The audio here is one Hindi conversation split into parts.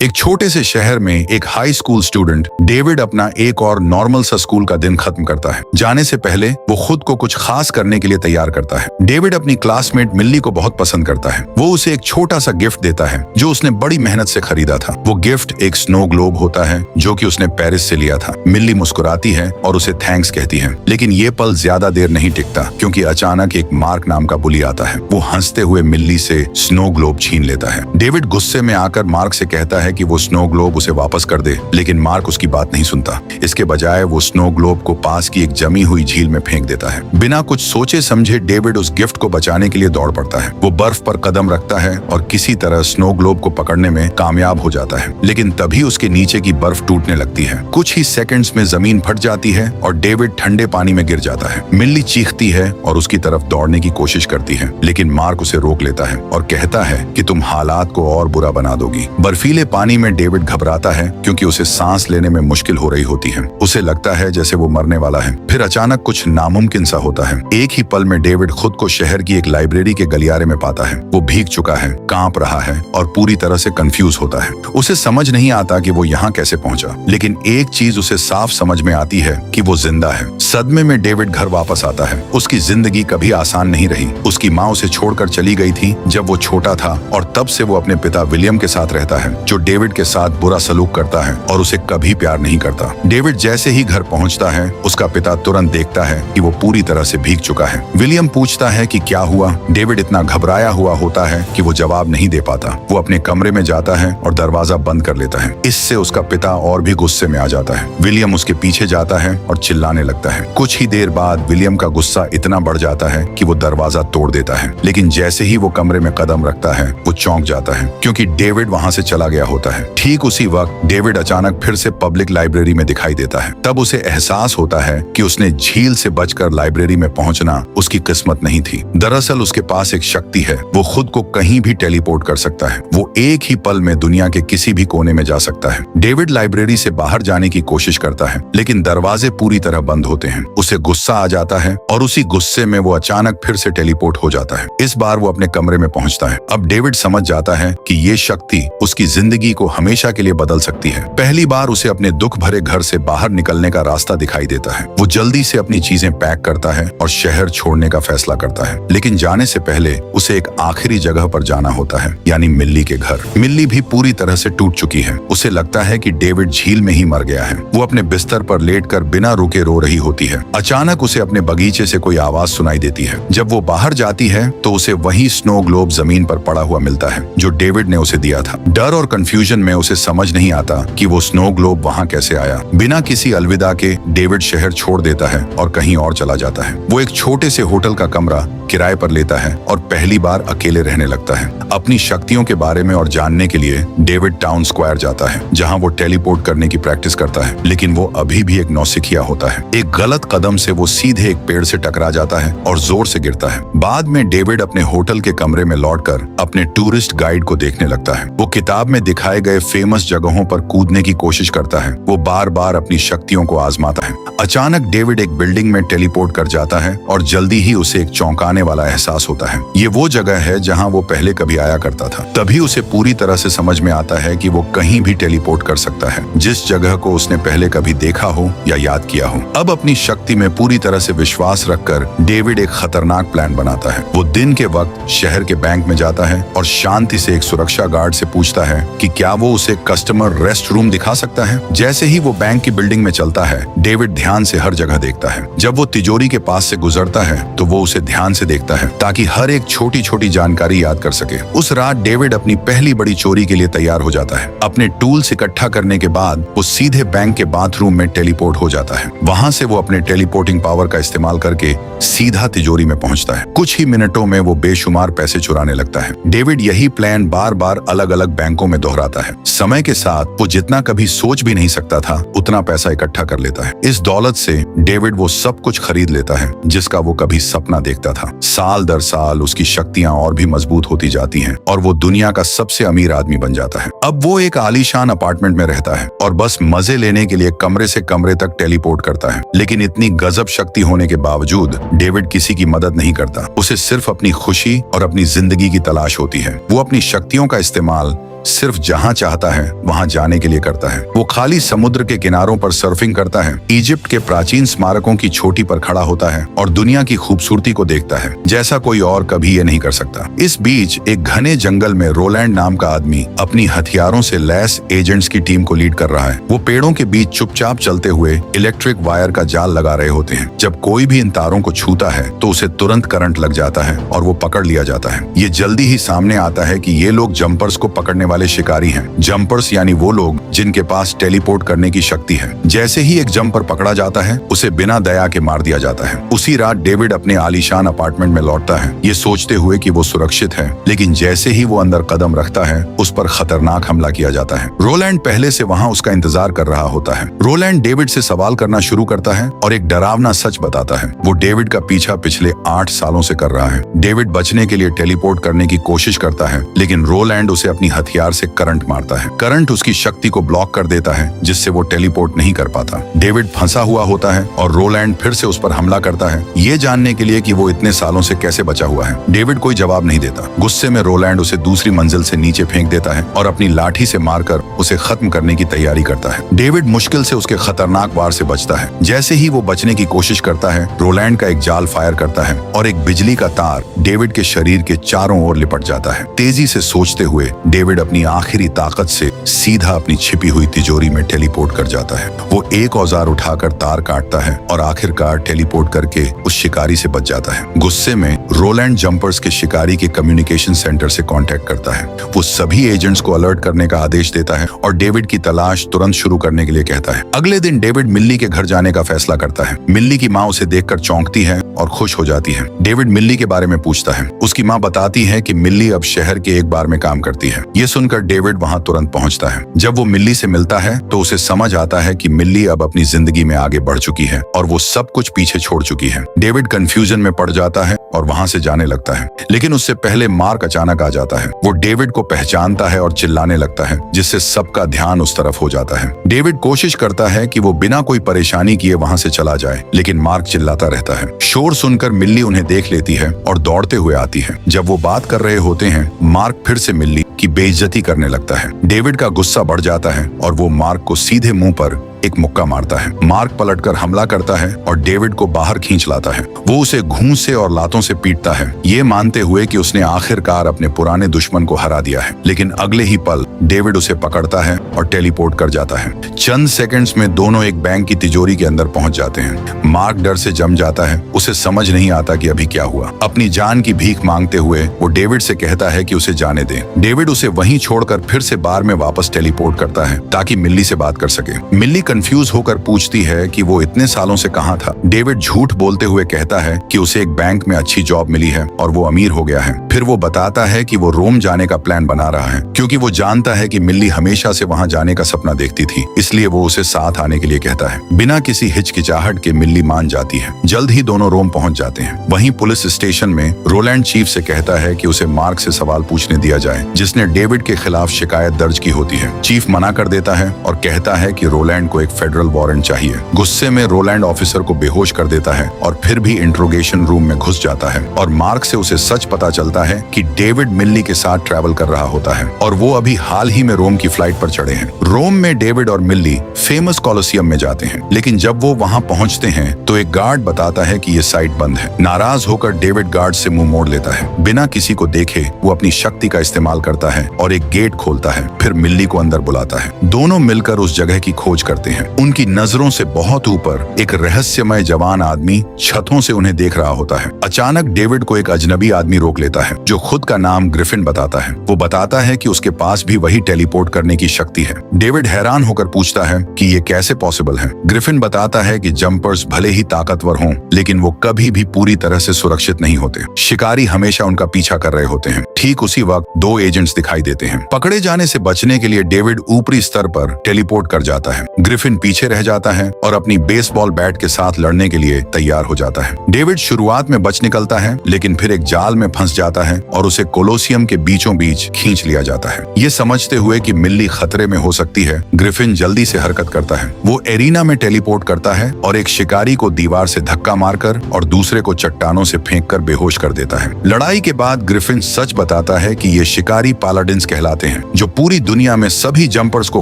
एक छोटे से शहर में एक हाई स्कूल स्टूडेंट डेविड अपना एक और नॉर्मल सा स्कूल का दिन खत्म करता है। जाने से पहले वो खुद को कुछ खास करने के लिए तैयार करता है। डेविड अपनी क्लासमेट मिल्ली को बहुत पसंद करता है। वो उसे एक छोटा सा गिफ्ट देता है जो उसने बड़ी मेहनत से खरीदा था। वो गिफ्ट एक स्नो ग्लोब होता है जो कि उसने पेरिस से लिया था। मिल्ली मुस्कुराती है और उसे थैंक्स कहती है, लेकिन ये पल ज्यादा देर नहीं टिकता क्योंकि अचानक एक मार्क नाम का बुली आता है। वो हंसते हुए मिल्ली से स्नो ग्लोब छीन लेता है। डेविड गुस्से में आकर मार्क से कहता है कि वो स्नो ग्लोब उसे वापस कर दे, लेकिन मार्क उसकी बात नहीं सुनता। इसके बजाय वो स्नो ग्लोब को पास की एक जमी हुई झील में फेंक देता है। बिना कुछ सोचे समझे डेविड उस गिफ्ट को बचाने के लिए दौड़ पड़ता है। वो बर्फ पर कदम रखता है और किसी तरह स्नो ग्लोब को पकड़ने में कामयाब हो जाता है, लेकिन तभी उसके नीचे की बर्फ टूटने लगती है। कुछ ही सेकंड्स में जमीन फट जाती है और डेविड ठंडे पानी में गिर जाता है। मिल्ली चीखती है और उसकी तरफ दौड़ने की कोशिश करती है, लेकिन मार्क उसे रोक लेता है और कहता है कि तुम हालात को और बुरा बना दोगी। बर्फीले पानी में डेविड घबराता है क्योंकि उसे सांस लेने में मुश्किल हो रही होती है। उसे लगता है जैसे वो मरने वाला है। फिर अचानक कुछ नामुमकिन सा होता है। एक ही पल में डेविड खुद को शहर की एक लाइब्रेरी के गलियारे में पाता है। वो भीग चुका है, कांप रहा है और पूरी तरह से कंफ्यूज होता है। उसे समझ नहीं आता कि वो यहाँ कैसे पहुंचा, लेकिन एक चीज उसे साफ समझ में आती है कि वो जिंदा है। सदमे में डेविड घर वापस आता है। उसकी जिंदगी कभी आसान नहीं रही। उसकी माँ उसे छोड़कर चली गई थी जब वो छोटा था और तब से वो अपने पिता विलियम के साथ रहता है, जो डेविड के साथ बुरा सलूक करता है और उसे कभी प्यार नहीं करता। डेविड जैसे ही घर पहुंचता है, उसका पिता तुरंत देखता है कि वो पूरी तरह से भीग चुका है। विलियम पूछता है कि क्या हुआ। डेविड इतना घबराया हुआ होता है कि वो जवाब नहीं दे पाता। वो अपने कमरे में जाता है और दरवाजा बंद कर लेता है। इससे उसका पिता और भी गुस्से में आ जाता है। विलियम उसके पीछे जाता है और चिल्लाने लगता है। कुछ ही देर बाद विलियम का गुस्सा इतना बढ़ जाता है कि वो दरवाजा तोड़ देता है, लेकिन जैसे ही वो कमरे में कदम रखता है, वो चौंक जाता है क्योंकि डेविड वहां से चला गया होता है। ठीक उसी वक्त डेविड अचानक फिर से पब्लिक लाइब्रेरी में दिखाई देता है। तब उसे एहसास होता है कि उसने झील से बचकर लाइब्रेरी में पहुंचना उसकी किस्मत नहीं थी। दरअसल उसके पास एक शक्ति है। वो खुद को कहीं भी टेलीपोर्ट कर सकता है। वो एक ही पल में दुनिया के किसी भी कोने में जा सकता है। डेविड लाइब्रेरी से बाहर जाने की कोशिश करता है, लेकिन दरवाजे पूरी तरह बंद होते हैं। उसे गुस्सा आ जाता है और उसी गुस्से में वो अचानक फिर से टेलीपोर्ट हो जाता है। इस बार वो अपने कमरे में पहुंचता है। अब डेविड समझ जाता है कि ये शक्ति उसकी जिंदगी को हमेशा के लिए बदल सकती है। पहली बार उसे अपने दुख भरे घर से बाहर निकलने का रास्ता दिखाई देता है। वो जल्दी से अपनी चीजें पैक करता है और शहर छोड़ने का फैसला करता है, लेकिन जाने से पहले उसे एक आखिरी जगह पर जाना होता है, यानी मिल्ली के घर। मिल्ली भी पूरी तरह से टूट चुकी है। उसे लगता है कि डेविड झील में ही मर गया है। वो अपने बिस्तर पर लेटकर बिना रुके रो रही होती है। अचानक उसे अपने बगीचे से कोई आवाज सुनाई देती है। जब वो बाहर जाती है तो उसे वही स्नो ग्लोब जमीन पर पड़ा हुआ मिलता है जो डेविड ने उसे दिया था। डर और कंफ्यूजन में उसे समझ नहीं आता कि वो स्नो ग्लोब वहां कैसे आया। बिना किसी अलविदा के डेविड शहर छोड़ देता है और कहीं और चला जाता है। वो एक छोटे से होटल का कमरा किराए पर लेता है और पहली बार अकेले रहने लगता है। अपनी शक्तियों के बारे में और जानने के लिए डेविड टाउन स्क्वायर जाता है, जहां वो टेलीपोर्ट करने की प्रैक्टिस करता है, लेकिन वो अभी भी एक नौसिखिया होता है। एक गलत कदम से वो सीधे एक पेड़ से टकरा जाता है और जोर से गिरता है। बाद में डेविड अपने होटल के कमरे में लौटकर अपने टूरिस्ट गाइड को देखने लगता है। वो किताब में दिखाए गए फेमस जगहों पर कूदने की कोशिश करता है। वो बार बार अपनी शक्तियों को आजमाता है। अचानक डेविड एक बिल्डिंग में टेलीपोर्ट कर जाता है और जल्दी ही उसे एक चौंकाने वाला एहसास होता है। ये वो जगह है जहां वो पहले कभी आया करता था। तभी उसे पूरी तरह से समझ में आता है कि वो कहीं भी टेलीपोर्ट कर सकता है, जिस जगह को उसने पहले कभी देखा हो या याद किया हो। अब अपनी शक्ति में पूरी तरह से विश्वास रखकर डेविड एक खतरनाक प्लान बनाता है। वो दिन के वक्त शहर के बैंक में जाता है और शांति से एक सुरक्षा गार्ड से पूछता है कि क्या वो उसे कस्टमर रेस्ट रूम दिखा सकता है। जैसे ही वो बैंक की बिल्डिंग में चलता है, डेविड ध्यान से हर जगह देखता है। जब वो तिजोरी के पास से गुजरता है तो वो उसे ध्यान से देखता है ताकि हर एक छोटी छोटी जानकारी याद कर सके। उस रात डेविड अपनी पहली बड़ी चोरी के लिए तैयार हो जाता है। अपने टूल्स इकट्ठा करने के बाद वो सीधे बैंक के बाथरूम में टेलीपोर्ट हो जाता है। वहां से वो अपने टेलीपोर्टिंग पावर का इस्तेमाल करके सीधा तिजोरी में पहुंचता है। कुछ ही मिनटों में वो बेशुमार पैसे चुराने लगता है। डेविड यही प्लान बार बार अलग अलग बैंकों में दोहराता है। समय के साथ वो जितना कभी सोच भी नहीं सकता था उतना पैसा इकट्ठा कर लेता है। इस दौलत से डेविड वो सब कुछ खरीद लेता है जिसका वो कभी सपना देखता था। साल दर साल उसकी शक्तियां और भी मजबूत होती जाती हैं और वो दुनिया का सबसे अमीर आदमी बन जाता है। अब वो एक आलीशान अपार्टमेंट में रहता है और बस मजे लेने के लिए कमरे से कमरे तक टेलीपोर्ट करता है। लेकिन इतनी गजब शक्ति होने के बावजूद डेविड किसी की मदद नहीं करता। उसे सिर्फ अपनी खुशी और अपनी जिंदगी की तलाश होती है। वो अपनी शक्तियों का इस्तेमाल सिर्फ जहाँ चाहता है वहाँ जाने के लिए करता है। वो खाली समुद्र के किनारों पर सर्फिंग करता है, इजिप्ट के प्राचीन स्मारकों की चोटी पर खड़ा होता है और दुनिया की खूबसूरती को देखता है जैसा कोई और कभी ये नहीं कर सकता। इस बीच एक घने जंगल में रोलैंड नाम का आदमी अपनी हथियारों से लैस एजेंट्स की टीम को लीड कर रहा है। वो पेड़ों के बीच चुपचाप चलते हुए इलेक्ट्रिक वायर का जाल लगा रहे होते हैं। जब कोई भी इन तारों को छूता है तो उसे तुरंत करंट लग जाता है और वो पकड़ लिया जाता है। ये जल्दी ही सामने आता है कि ये लोग जंपर्स को पकड़ने वाले शिकारी हैं। जंपर्स यानी वो लोग जिनके पास टेलीपोर्ट करने की शक्ति है। जैसे ही एक जंपर पकड़ा जाता है उसे बिना दया के मार दिया जाता है। उसी रात डेविड अपने आलीशान अपार्टमेंट में लौटता है, ये सोचते हुए कि वो सुरक्षित है, लेकिन जैसे ही वो अंदर कदम रखता है उस पर खतरनाक हमला किया जाता है। रोलैंड पहले से वहाँ उसका इंतजार कर रहा होता है। रोलैंड डेविड से सवाल करना शुरू करता है और एक डरावना सच बताता है। वो डेविड का पीछा पिछले 8 सालों से कर रहा है। डेविड बचने के लिए टेलीपोर्ट करने की कोशिश करता है, लेकिन रोलैंड उसे अपनी हथियार से करंट मारता है। करंट उसकी शक्ति को ब्लॉक कर देता है, जिससे वो टेलीपोर्ट नहीं कर पाता। डेविड फंसा हुआ होता है और रोलैंड फिर से उस पर हमला करता है, ये जानने के लिए कि वो इतने सालों से कैसे बचा हुआ है। डेविड कोई जवाब नहीं देता। गुस्से में रोलैंड उसे दूसरी मंजिल से नीचे फेंक देता है और अपनी लाठी से मारकर उसे खत्म करने की तैयारी करता है। डेविड मुश्किल से उसके खतरनाक वार से बचता है। जैसे ही वो बचने की कोशिश करता है, रोलैंड का एक जाल फायर करता है और एक बिजली का तार डेविड के शरीर के चारों ओर लिपट जाता है। तेजी से सोचते हुए डेविड अपनी आखिरी ताकत से सीधा अपनी छिपी हुई तिजोरी में टेलीपोर्ट कर जाता है। वो एक औजार उठाकर तार काटता है और आखिरकार टेलीपोर्ट करके उस शिकारी से बच जाता है। गुस्से में रोलैंड जंपर्स के शिकारी के कम्युनिकेशन सेंटर से कांटेक्ट करता है। वो सभी एजेंट्स को अलर्ट करने का आदेश देता है और डेविड की तलाश तुरंत शुरू करने के लिए कहता है। अगले दिन डेविड मिल्ली के घर जाने का फैसला करता है। मिल्ली की माँ उसे देखकर चौंकती है और खुश हो जाती है। डेविड मिल्ली के बारे में पूछता है। उसकी माँ बताती है कि मिल्ली अब शहर के एक बार में काम करती है। ये सुनकर डेविड वहाँ तुरंत पहुँचता है। जब वो मिल्ली से मिलता है तो उसे समझ आता है कि मिल्ली अब अपनी जिंदगी में आगे बढ़ चुकी है और वो सब कुछ पीछे छोड़ चुकी है। डेविड कंफ्यूजन में पड़ जाता है और वहाँ से जाने लगता है, लेकिन उससे पहले मार्क अचानक आ जाता है। वो डेविड को पहचानता है और चिल्लाने लगता है, जिससे सबका ध्यान उस तरफ हो जाता है। डेविड कोशिश करता है कि वो बिना कोई परेशानी किए वहाँ से चला जाए, लेकिन मार्क चिल्लाता रहता है। शोर सुनकर मिल्ली उन्हें देख लेती है और दौड़ते हुए आती है। जब वो बात कर रहे होते हैं, मार्क फिर से मिल्ली की बेइज्जती करने लगता है। डेविड का गुस्सा बढ़ जाता है और वो मार्क को सीधे मुंह पर एक मुक्का मारता है। मार्क पलटकर हमला करता है और डेविड को बाहर खींच लाता है। वो उसे घूंस से और लातों से पीटता है, ये मानते हुए कि उसने आखिरकार अपने पुराने दुश्मन को हरा दिया है। लेकिन अगले ही पल डेविड उसे पकड़ता है और टेलीपोर्ट कर जाता है। चंद सेकंड्स में दोनों एक बैंक की तिजोरी के अंदर पहुंच जाते हैं। मार्क डर से जम जाता है। उसे समझ नहीं आता कि अभी क्या हुआ। अपनी जान की भीख मांगते हुए वो डेविड से कहता है कि उसे जाने दे। डेविड उसे वहीं छोड़कर फिर से बार में वापस टेलीपोर्ट करता है ताकि मिल्ली से बात कर सके। मिल्ली कंफ्यूज होकर पूछती है कि वो इतने सालों से कहाँ था। डेविड झूठ बोलते हुए कहता है कि उसे एक बैंक में अच्छी जॉब मिली है और वो अमीर हो गया है। फिर वो बताता है कि वो रोम जाने का प्लान बना रहा है, क्योंकि वो जानता है कि मिल्ली हमेशा से वहाँ जाने का सपना देखती थी, इसलिए वो उसे साथ आने के लिए कहता है। बिना किसी हिचकिचाहट के मिल्ली मान जाती है। जल्द ही दोनों रोम पहुँच जाते हैं। वहीं पुलिस स्टेशन में रोलैंड चीफ से कहता है कि उसे मार्क से सवाल पूछने दिया जाए, जिसने डेविड के खिलाफ शिकायत दर्ज की होती है। चीफ मना कर देता है और कहता है कि रोलैंड को एक फेडरल वारंट चाहिए। गुस्से में रोलैंड ऑफिसर को बेहोश कर देता है और फिर भी इंट्रोगेशन रूम में घुस जाता है और मार्क से उसे सच पता चलता है कि डेविड मिल्ली के साथ ट्रैवल कर रहा होता है और वो अभी हाल ही में रोम की फ्लाइट पर चढ़े हैं। रोम में डेविड और मिल्ली फेमस कॉलोसियम में जाते हैं, लेकिन जब वो वहाँ पहुँचते हैं तो एक गार्ड बताता है कि ये साइट बंद है। नाराज होकर डेविड गार्ड से मुंह मोड़ लेता है। बिना किसी को देखे वो अपनी शक्ति का इस्तेमाल करता है और एक गेट खोलता है। फिर मिल्ली को अंदर बुलाता है। दोनों मिलकर उस जगह की खोज करते हैं। उनकी नजरों से बहुत ऊपर एक रहस्यमय जवान आदमी छतों से उन्हें देख रहा होता है। अचानक डेविड को एक अजनबी आदमी रोक लेता है, जो खुद का नाम ग्रिफिन बताता है। वो बताता है कि उसके पास भी वही टेलीपोर्ट करने की शक्ति है। डेविड हैरान होकर पूछता है कि ये कैसे पॉसिबल है। ग्रिफिन बताता है कि जंपर्स भले ही ताकतवर हों, लेकिन वो कभी भी पूरी तरह से सुरक्षित नहीं होते। शिकारी हमेशा उनका पीछा कर रहे होते हैं। ठीक उसी वक्त 2 एजेंट्स दिखाई देते हैं। पकड़े जाने से बचने के लिए डेविड ऊपरी स्तर पर टेलीपोर्ट कर जाता है। ग्रिफिन पीछे रह जाता है और अपनी बेसबॉल बैट के साथ लड़ने के लिए तैयार हो जाता है। डेविड शुरुआत में बच निकलता है, लेकिन फिर एक जाल में फंस जाता है और उसे कोलोसियम के बीचों बीच खींच लिया जाता है। ये समझते हुए कि मिल्ली खतरे में हो सकती है, ग्रिफिन जल्दी से हरकत करता है। वो एरिना में टेलीपोर्ट करता है और एक शिकारी को दीवार से धक्का मारकर और दूसरे को चट्टानों से फेंककर बेहोश कर देता है। लड़ाई के बाद ग्रिफिन सच बताता है कि ये शिकारी पालाडिन्स कहलाते हैं, जो पूरी दुनिया में सभी जंपर्स को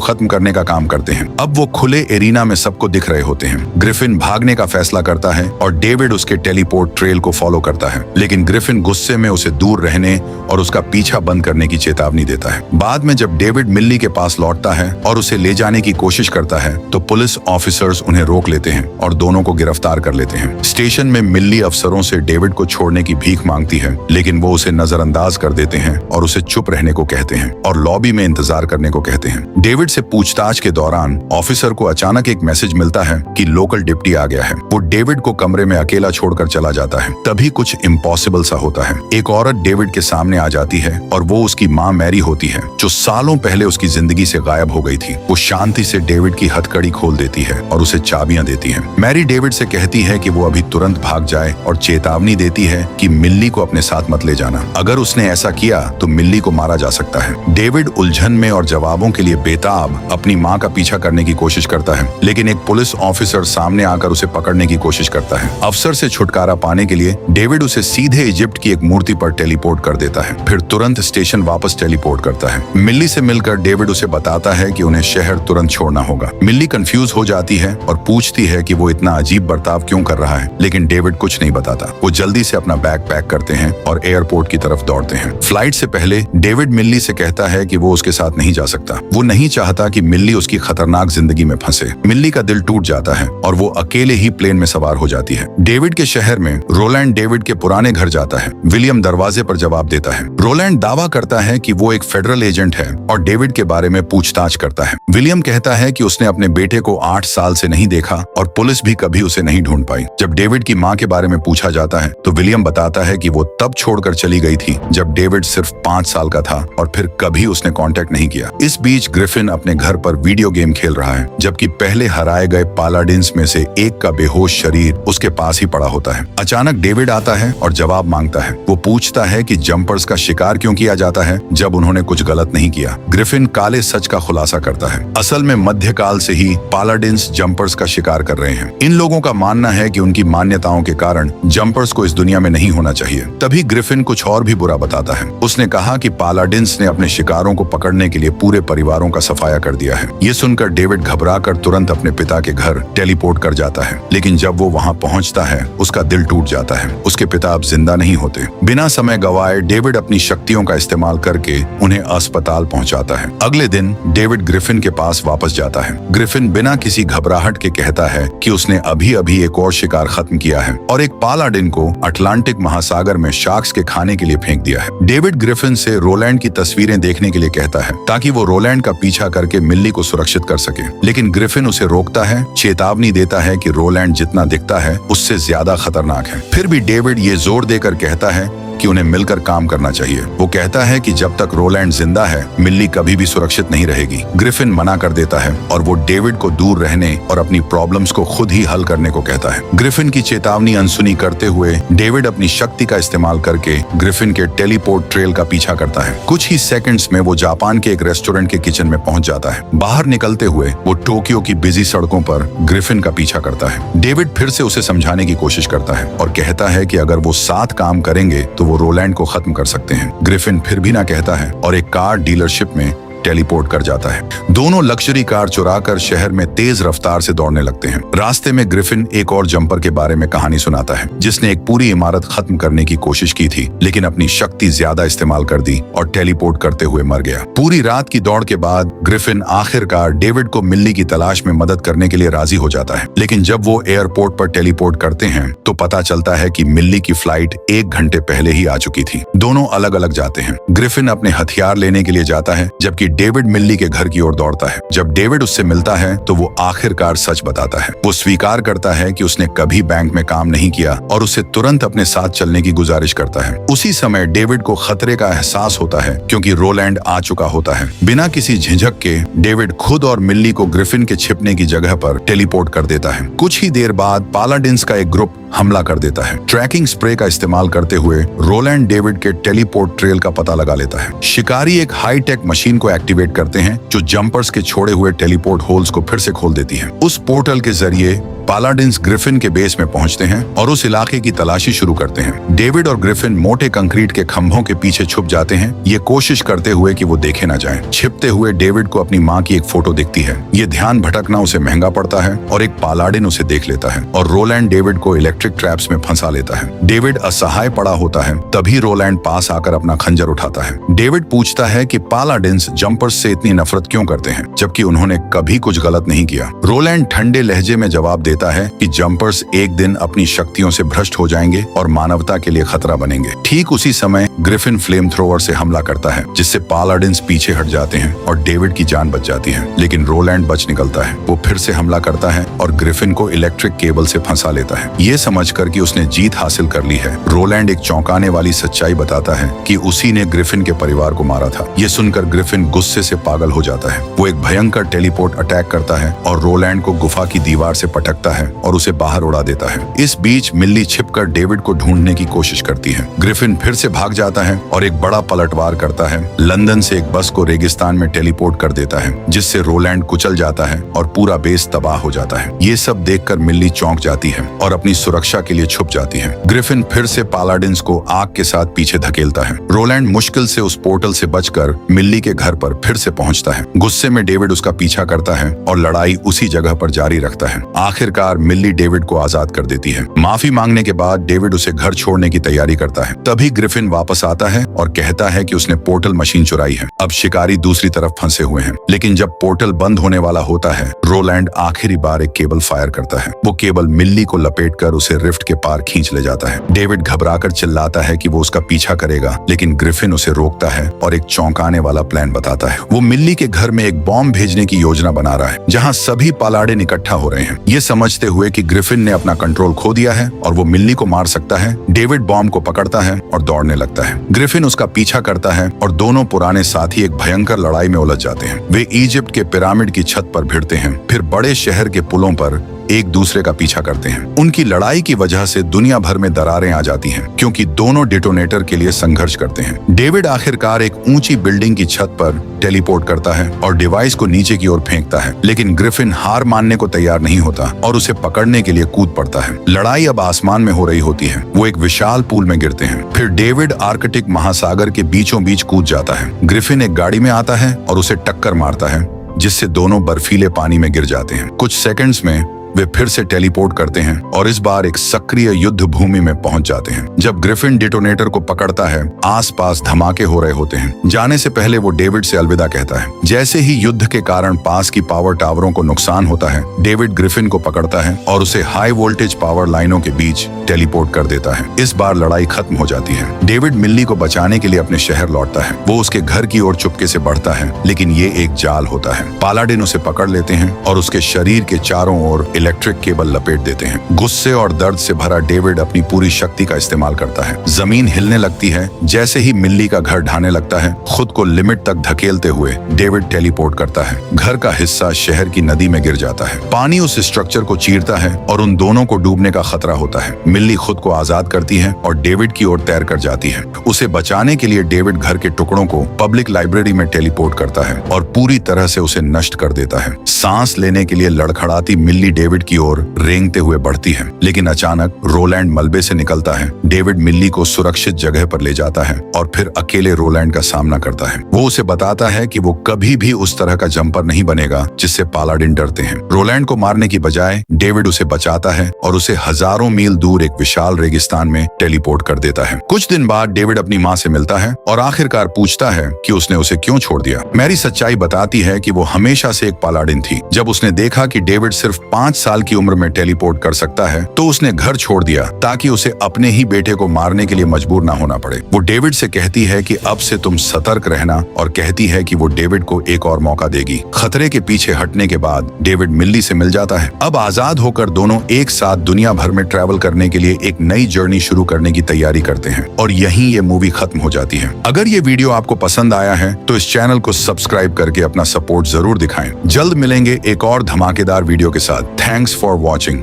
खत्म करने का काम करते हैं। अब वो खुले एरिना में सबको दिख रहे होते हैं। ग्रिफिन भागने का फैसला करता है और डेविड उसके टेलीपोर्ट ट्रेल को फॉलो करता है, लेकिन ग्रिफिन गुस्से में उसे दूर रहने और उसका पीछा बंद करने की चेतावनी देता है। बाद में जब डेविड मिल्ली के पास लौटता है और उसे ले जाने की कोशिश करता है, तो पुलिस ऑफिसर्स उन्हें रोक लेते हैं और दोनों को गिरफ्तार कर लेते हैं। स्टेशन में मिल्ली अफसरों से डेविड को छोड़ने की भीख मांगती है, लेकिन वो उसे नजरअंदाज कर देते हैं और उसे चुप रहने को कहते हैं और लॉबी में इंतजार करने को कहते हैं। डेविड से पूछताछ के दौरान ऑफिसर को अचानक एक मैसेज मिलता है कि लोकल डिप्टी आ गया है। वो डेविड को कमरे में अकेला छोड़कर चला जाता है। तभी कुछ इम्पॉसिबल सा होता है। एक औरत डेविड के सामने आ जाती है और वो उसकी माँ मैरी होती है, जो सालों पहले उसकी जिंदगी से गायब हो गई थी। वो शांति से डेविड की हथकड़ी खोल देती है और उसे चाबियां देती है। मैरी डेविड से कहती है कि वो अभी तुरंत भाग जाए और चेतावनी देती है कि मिल्ली को अपने साथ मत ले जाना। अगर उसने ऐसा किया तो मिल्ली को मारा जा सकता है। डेविड उलझन में और जवाबों के लिए बेताब अपनी माँ का पीछा करने की कोशिश करता है, लेकिन एक पुलिस ऑफिसर सामने आकर उसे पकड़ने की कोशिश करता है। अफसर से छुटकारा पाने के लिए डेविड उसे सीधे इजिप्ट की एक मूर्ति पर टेलीपोर्ट कर देता है, फिर तुरंत स्टेशन वापस टेलीपोर्ट करता है। मिल्ली से मिलकर डेविड उसे बताता है कि उन्हें शहर तुरंत छोड़ना होगा। मिल्ली कंफ्यूज हो जाती है और पूछती है कि वो इतना अजीब बर्ताव क्यों कर रहा है, लेकिन डेविड कुछ नहीं बताता। वो जल्दी से अपना बैग पैक करते हैं और एयरपोर्ट की तरफ दौड़ते हैं। फ्लाइट से पहले डेविड मिल्ली से कहता है कि वो उसके साथ नहीं जा सकता। वो नहीं चाहता कि मिल्ली उसकी खतरनाक जिंदगी में फंसे। मिल्ली का दिल टूट जाता है और वो अकेले ही प्लेन में सवार हो जाती है। डेविड के शहर में रोलैंड डेविड के पुराने घर जाता है। विलियम दरवाजे पर जवाब देता है। रोलैंड दावा करता है कि वो एक फेडरल एजेंट है और डेविड के बारे में पूछताछ करता है। विलियम कहता है कि उसने अपने बेटे को 8 साल से नहीं देखा और पुलिस भी कभी उसे नहीं ढूंढ पाई। जब डेविड की माँ के बारे में पूछा जाता है तो विलियम बताता है कि वो तब छोड़कर चली गई थी जब डेविड सिर्फ 5 साल का था और फिर कभी उसने कांटेक्ट नहीं किया। इस बीच ग्रिफिन अपने घर पर वीडियो गेम खेल रहा है, जबकि पहले हराए गए पालाडिन्स में से एक का बेहोश शरीर उसके पास ही पड़ा होता है। अचानक डेविड आता है और जवाब मांगता है। वो पूछता है कि जंपर्स का शिकार क्यों किया जाता है जब उन्होंने कुछ गलत नहीं किया। ग्रिफिन काले सच का खुलासा करता है। असल में मध्यकाल से ही पालाडिन्स जंपर्स का शिकार कर रहे हैं। इन लोगों का मानना है कि उनकी मान्यताओं के कारण जंपर्स को इस दुनिया में नहीं होना चाहिए। तभी ग्रिफिन कुछ और भी बुरा बताता है। उसने कहा कि पालाडिन्स ने अपने शिकारों को पकड़ने के लिए पूरे परिवारों का सफाया कर दिया है। ये सुनकर डेविड घबराकर तुरंत अपने पिता के घर टेलीपोर्ट कर जाता है, लेकिन जब वो वहाँ पहुँचता है उसका दिल टूट जाता है। उसके पिता अब जिंदा नहीं होते। बिना समय गवाए डेविड अपनी शक्तियों का इस्तेमाल करके उन्हें अस्पताल पहुँचाता है। अगले दिन डेविड ग्रिफिन के पास वापस जाता है। ग्रिफिन बिना किसी घबराहट के कहता है कि उसने अभी अभी एक और शिकार खत्म किया है और एक पालाडिन को अटलांटिक महासागर में शार्क्स के खाने के लिए फेंक दिया है। डेविड ग्रिफिन से रोलैंड की तस्वीरें देखने के लिए कहता है ताकि वो रोलैंड का पीछा करके मिल्ली को सुरक्षित कर सके, लेकिन ग्रिफिन उसे रोकता है, चेतावनी देता है कि रोलैंड जितना दिखता है उससे ज्यादा खतरनाक है। फिर भी डेविड ये जोर देकर कहता है कि उन्हें मिलकर काम करना चाहिए। वो कहता है कि जब तक रोलैंड जिंदा है मिल्ली कभी भी सुरक्षित नहीं रहेगी। ग्रिफिन मना कर देता है और वो डेविड को दूर रहने और अपनी प्रॉब्लम्स को खुद ही हल करने को कहता है। ग्रिफिन की चेतावनी अनसुनी करते हुए डेविड अपनी शक्ति का इस्तेमाल करके ग्रिफिन के टेलीपोर्ट ट्रेल का पीछा करता है। कुछ ही सेकंड्स में वो जापान के एक रेस्टोरेंट के किचन में पहुंच जाता है। बाहर निकलते हुए वो टोक्यो की बिजी सड़कों पर ग्रिफिन का पीछा करता है। डेविड फिर से उसे समझाने की कोशिश करता है और कहता है कि अगर वो साथ काम करेंगे तो वो रोलैंड को खत्म कर सकते हैं। ग्रिफिन फिर भी ना कहता है और एक कार डीलरशिप में टेलीपोर्ट कर जाता है। दोनों लग्जरी कार चुराकर शहर में तेज रफ्तार से दौड़ने लगते हैं। रास्ते में ग्रिफिन एक और जंपर के बारे में कहानी सुनाता है जिसने एक पूरी इमारत खत्म करने की कोशिश की थी, लेकिन अपनी शक्ति ज्यादा इस्तेमाल कर दी और टेलीपोर्ट करते हुए मर गया। पूरी रात की दौड़ के बाद ग्रिफिन आखिरकार डेविड को मिल्ली की तलाश में मदद करने के लिए राजी हो जाता है, लेकिन जब वो एयरपोर्ट पर टेलीपोर्ट करते हैं तो पता चलता है कि मिल्ली की फ्लाइट 1 घंटे पहले ही आ चुकी थी। दोनों अलग अलग जाते हैं। ग्रिफिन अपने हथियार लेने के लिए जाता है, जबकि डेविड मिल्ली के घर की ओर दौड़ता है। जब डेविड उससे मिलता है तो वो आखिरकार सच बताता है। वो स्वीकार करता है कि उसने कभी बैंक में काम नहीं किया और उसे तुरंत अपने साथ चलने की गुजारिश करता है। उसी समय डेविड को खतरे का एहसास होता है क्योंकि रोलैंड आ चुका होता है। बिना किसी झिझक के डेविड खुद और मिल्ली को ग्रिफिन के छिपने की जगह पर टेलीपोर्ट कर देता है। कुछ ही देर बाद पालाडिन्स का एक ग्रुप हमला कर देता है। ट्रैकिंग स्प्रे का इस्तेमाल करते हुए रोलैंड डेविड के टेलीपोर्ट ट्रेल का पता लगा लेता है। शिकारी एक हाईटेक मशीन को एक्टिवेट करते हैं जो जंपर्स के छोड़े हुए टेलीपोर्ट होल्स को फिर से खोल देती है। उस पोर्टल के जरिए पालाडिन्स ग्रिफिन के बेस में पहुंचते हैं और उस इलाके की तलाशी शुरू करते हैं। डेविड और ग्रिफिन मोटे कंक्रीट के खंभों के पीछे छुप जाते हैं, ये कोशिश करते हुए कि वो देखे न जाएं। छिपते हुए डेविड को अपनी मां की एक फोटो दिखती है। ये ध्यान भटकना उसे महंगा पड़ता है और एक पालाडिन उसे देख लेता है और रोलैंड डेविड को इलेक्ट्रिक ट्रैप्स में फंसा लेता है। डेविड असहाय पड़ा होता है, तभी रोलैंड पास आकर अपना खंजर उठाता है। डेविड पूछता है कि पालाडिन्स जंपर्स से इतनी नफरत क्यों करते हैं जबकि उन्होंने कभी कुछ गलत नहीं किया। रोलैंड ठंडे लहजे में जवाब देता है कि जंपर्स एक दिन अपनी शक्तियों से भ्रष्ट हो जाएंगे और मानवता के लिए खतरा बनेंगे। ठीक उसी समय ग्रिफिन फ्लेम थ्रोवर से हमला करता है जिससे पालाडिन्स पीछे हट जाते हैं और डेविड की जान बच जाती है, लेकिन रोलैंड बच निकलता है। वो फिर से हमला करता है और ग्रिफिन को इलेक्ट्रिक केबल से फंसा लेता है। ये समझकर कि उसने जीत हासिल कर ली है, रोलैंड एक चौंकाने वाली सच्चाई बताता है कि उसी ने ग्रिफिन के परिवार को मारा था। ये सुनकर ग्रिफिन गुस्से से पागल हो जाता है। वो एक भयंकर टेलीपोर्ट अटैक करता है और रोलैंड को गुफा की दीवार से पटकता है और उसे बाहर उड़ा देता है। इस बीच मिल्ली छिपकर डेविड को ढूंढने की कोशिश करती है। ग्रिफिन फिर से भाग जाता है और एक बड़ा पलटवार करता है। लंदन से एक बस को रेगिस्तान में टेलीपोर्ट कर देता है जिससे रोलैंड कुचल जाता है और पूरा बेस तबाह हो जाता है। ये सब देखकर मिल्ली चौंक जाती है और अपनी सुरक्षा के लिए छुप जाती है। ग्रिफिन फिर से पालाडिन्स को आग के साथ पीछे धकेलता है। रोलैंड मुश्किल से उस पोर्टल से बचकर मिल्ली के घर पर फिर से पहुंचता है। गुस्से में डेविड उसका पीछा करता है और लड़ाई उसी जगह पर जारी रखता है। आखिरकार मिल्ली डेविड को आजाद कर देती है। माफी मांगने के बाद डेविड उसे घर छोड़ने की तैयारी करता है। तभी ग्रिफिन वापस आता है और कहता है कि उसने पोर्टल मशीन चुराई है। अब शिकारी दूसरी तरफ फंसे हुए हैं, लेकिन जब पोर्टल बंद होने वाला होता है रोलैंड आखिरी बार एक केबल फायर करता है। वो केबल मिल्ली को लपेटकर उसे रिफ्ट के पार खींच ले जाता है। डेविड घबराकर चिल्लाता है कि वो उसका पीछा करेगा, लेकिन ग्रिफिन उसे रोकता है और एक चौंकाने वाला प्लान बताता है। वो मिल्ली के घर में एक बॉम्ब भेजने की योजना बना रहा है जहां सभी पालाडिन इकट्ठा हो रहे हैं। ये समझते हुए कि ग्रिफिन ने अपना कंट्रोल खो दिया है और वो मिल्ली को मार सकता है, डेविड बॉम्ब को पकड़ता है और दौड़ने लगता है। ग्रिफिन उसका पीछा करता है और दोनों पुराने साथी एक भयंकर लड़ाई में उलझ जाते हैं। वे इजिप्ट के पिरामिड की छत पर भिड़ते हैं, फिर बड़े शहर के पुलों पर एक दूसरे का पीछा करते हैं। उनकी लड़ाई की वजह से दुनिया भर में दरारें आ जाती हैं क्योंकि दोनों डिटोनेटर के लिए संघर्ष करते हैं। डेविड आखिरकार एक ऊंची बिल्डिंग की छत पर टेलीपोर्ट करता है और डिवाइस को नीचे की ओर फेंकता है, लेकिन ग्रिफिन हार मानने को तैयार नहीं होता और उसे पकड़ने के लिए कूद पड़ता है। लड़ाई अब आसमान में हो रही होती है। वो एक विशाल पूल में गिरते हैं। फिर डेविड आर्कटिक महासागर के बीचों बीच कूद जाता है। ग्रिफिन एक गाड़ी में आता है और उसे टक्कर मारता है जिससे दोनों बर्फीले पानी में गिर जाते हैं। कुछ सेकंड्स में वे फिर से टेलीपोर्ट करते हैं और इस बार एक सक्रिय युद्ध भूमि में पहुंच जाते हैं। जब ग्रिफिन डिटोनेटर को पकड़ता है आसपास धमाके हो रहे होते हैं। जाने से पहले वो डेविड से अलविदा कहता है। जैसे ही युद्ध के कारण पास की पावर टावरों को नुकसान होता है, डेविड ग्रिफिन को पकड़ता है और उसे हाई वोल्टेज पावर लाइनों के बीच टेलीपोर्ट कर देता है। इस बार लड़ाई खत्म हो जाती है। डेविड मिल्ली को बचाने के लिए अपने शहर लौटता है। वो उसके घर की ओर चुपके से बढ़ता है, लेकिन ये एक जाल होता है। पालाडिन उसे पकड़ लेते हैं और उसके शरीर के चारों ओर इलेक्ट्रिक केबल लपेट देते हैं। गुस्से और दर्द से भरा डेविड अपनी पूरी शक्ति का इस्तेमाल करता है। जमीन हिलने लगती है। जैसे ही मिल्ली का घर ढाने लगता है, खुद को लिमिट तक धकेलते हुए डेविड टेलीपोर्ट करता है। घर का हिस्सा शहर की नदी में गिर जाता है। पानी उस स्ट्रक्चर को चीरता है और उन दोनों को डूबने का खतरा होता है। मिल्ली खुद को आजाद करती है और डेविड की ओर तैर कर जाती है। उसे बचाने के लिए डेविड घर के टुकड़ों को पब्लिक लाइब्रेरी में टेलीपोर्ट करता है और पूरी तरह से उसे नष्ट कर देता है। सांस लेने के लिए लड़खड़ाती मिल्ली डेविड की ओर रेंगते हुए बढ़ती है, लेकिन अचानक रोलैंड मलबे से निकलता है। डेविड मिल्ली को सुरक्षित जगह पर ले जाता है और फिर अकेले रोलैंड का सामना करता है। वो उसे बताता है कि वो कभी भी उस तरह का जंपर नहीं बनेगा जिससे पालाडिन डरते हैं। रोलैंड को मारने की बजाय डेविड उसे बचाता है और उसे हजारों मील दूर एक विशाल रेगिस्तान में टेलीपोर्ट कर देता है। कुछ दिन बाद डेविड अपनी माँ से मिलता है और आखिरकार पूछता है कि उसने उसे क्यों छोड़ दिया। मैरी सच्चाई बताती है कि वो हमेशा से एक पालाडिन थी। जब उसने देखा कि डेविड सिर्फ 5 साल की उम्र में टेलीपोर्ट कर सकता है तो उसने घर छोड़ दिया ताकि उसे अपने ही बेटे को मारने के लिए मजबूर ना होना पड़े। वो डेविड से कहती है कि अब से तुम सतर्क रहना और कहती है कि वो डेविड को एक और मौका देगी। खतरे के पीछे हटने के बाद डेविड मिल्ली से मिल जाता है। अब आजाद होकर दोनों एक साथ दुनिया भर में ट्रैवल करने के लिए एक नई जर्नी शुरू करने की तैयारी करते हैं और यहीं ये मूवी खत्म हो जाती है। अगर ये वीडियो आपको पसंद आया है तो इस चैनल को सब्सक्राइब करके अपना सपोर्ट जरूर दिखाएं। जल्द मिलेंगे एक और धमाकेदार वीडियो के साथ। Thanks for watching.